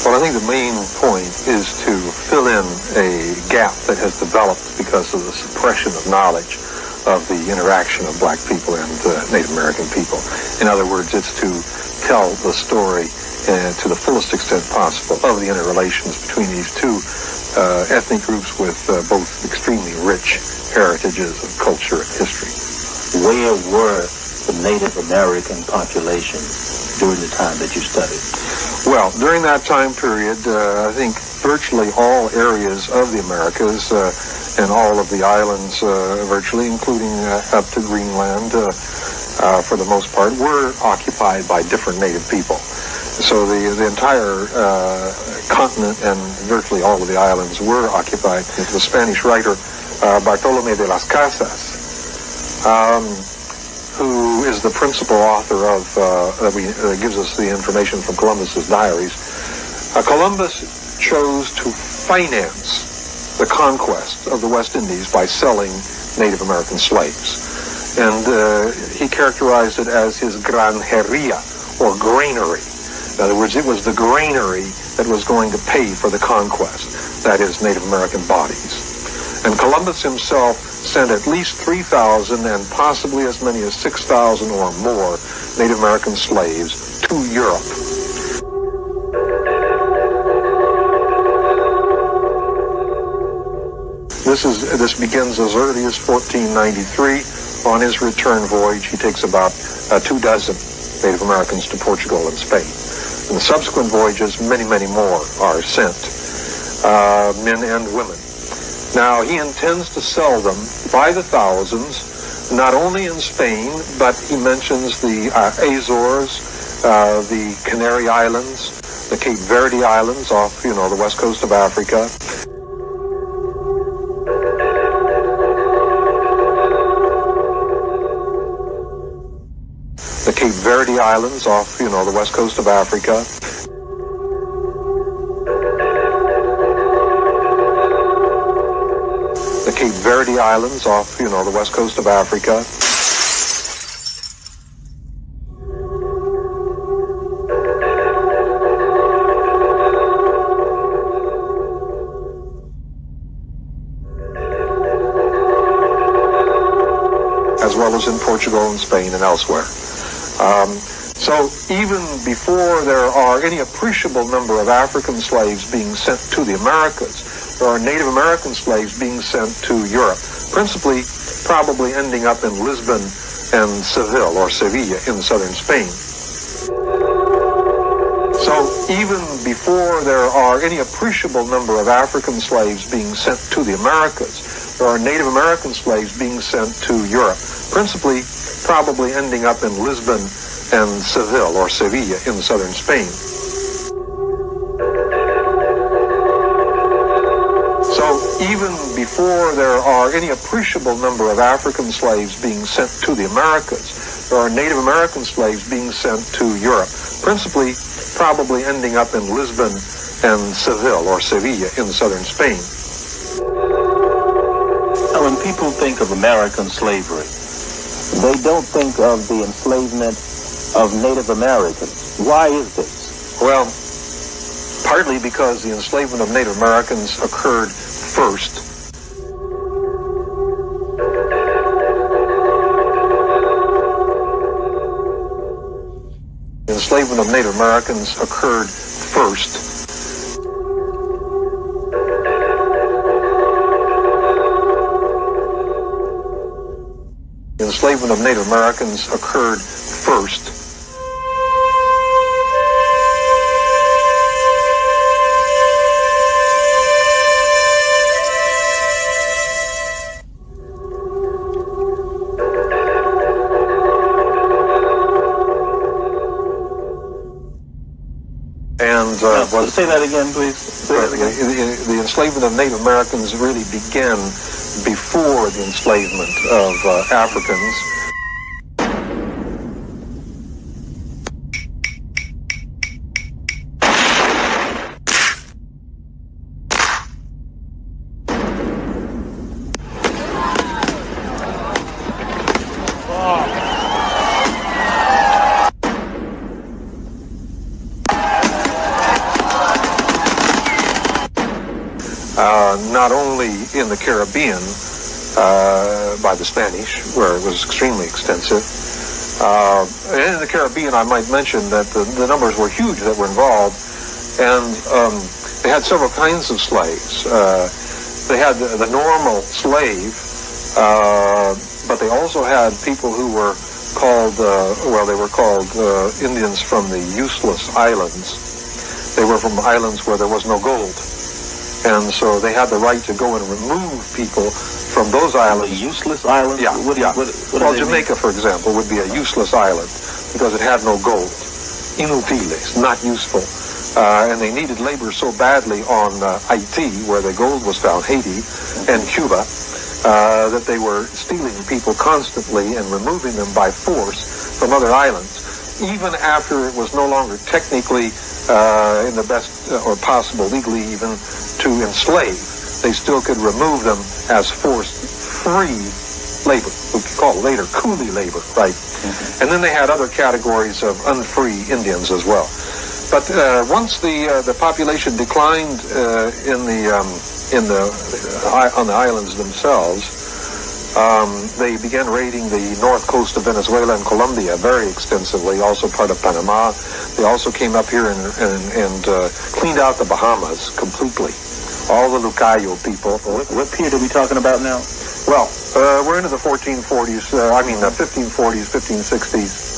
Well, I think the main point is to fill in a gap that has developed because of the suppression of knowledge of the interaction of black people and Native American people. In other words, it's to tell the story to the fullest extent possible of the interrelations between these two ethnic groups with both extremely rich heritages of culture and history. Where were the Native American population during the time that you studied? Well, during that time period, I think virtually all areas of the Americas and all of the islands, virtually, including up to Greenland, for the most part, were occupied by different native people. So the entire continent and virtually all of the islands were occupied. The Spanish writer Bartolomé de las Casas, who is the principal author of that gives us the information from Columbus's diaries. Columbus chose to finance the conquest of the West Indies by selling Native American slaves, and he characterized it as his granjeria, or granary. In other words, it was the granary that was going to pay for the conquest, that is, Native American bodies. And Columbus himself sent at least 3,000 and possibly as many as 6,000 or more Native American slaves to Europe. This begins as early as 1493. On his return voyage, he takes about 24 Native Americans to Portugal and Spain. In the subsequent voyages, many, many more are sent, men and women. Now, he intends to sell them by the thousands, not only in Spain, but he mentions the Azores, the Canary Islands, the Cape Verde Islands off, the west coast of Africa. The Cape Verde Islands off, the west coast of Africa. The Cape Verde Islands off, the west coast of Africa. As well as in Portugal and Spain and elsewhere. So even before there are any appreciable number of African slaves being sent to the Americas, there are Native American slaves being sent to Europe, principally probably ending up in Lisbon and Seville or Sevilla in southern Spain. So even before there are any appreciable number of African slaves being sent to the Americas, there are Native American slaves being sent to Europe, principally probably ending up in Lisbon and Seville or Sevilla in southern Spain. So even before there are any appreciable number of African slaves being sent to the Americas, there are Native American slaves being sent to Europe, principally probably ending up in Lisbon and Seville or Sevilla in southern Spain. Now, when people think of American slavery, they don't think of the enslavement of Native Americans. Why is this? Well, partly because the enslavement of Native Americans occurred first. The enslavement of Native Americans occurred first. The enslavement of Native Americans occurred first. And say that again, please. Say that again. The enslavement of Native Americans really began before the enslavement of Africans. not only in the Caribbean by the Spanish, where it was extremely extensive. And in the Caribbean, I might mention that the numbers were huge that were involved, and they had several kinds of slaves. They had the normal slave, but they also had people who were called, they were called Indians from the useless islands. They were from islands where there was no gold. And so they had the right to go and remove people from those islands. The useless islands? Yeah. What Well, Jamaica, for example, would be a useless island because it had no gold. Inutiles, not useful. And they needed labor so badly on Haiti, where the gold was found, Haiti, and Cuba, that they were stealing people constantly and removing them by force from other islands, even after it was no longer technically in the best or possible, legally even, to enslave. They still could remove them as forced free labor, we could call it later coolie labor, right? Mm-hmm. And then they had other categories of unfree Indians as well. But once the population declined on the islands themselves, they began raiding the north coast of Venezuela and Colombia very extensively, also part of Panama. They also came up here and cleaned out the Bahamas completely. All the Lucayo people. What period are we talking about now? Well, we're into the 1440s, 1540s, 1560s.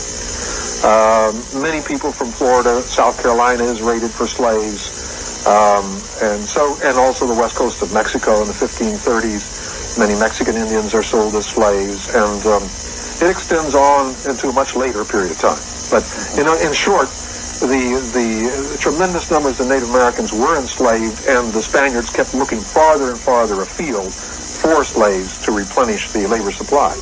Many people from Florida, South Carolina is raided for slaves, and also the west coast of Mexico in the 1530s. Many Mexican Indians are sold as slaves, and it extends on into a much later period of time. But in short, the tremendous numbers of Native Americans were enslaved, and the Spaniards kept looking farther and farther afield for slaves to replenish the labor supply.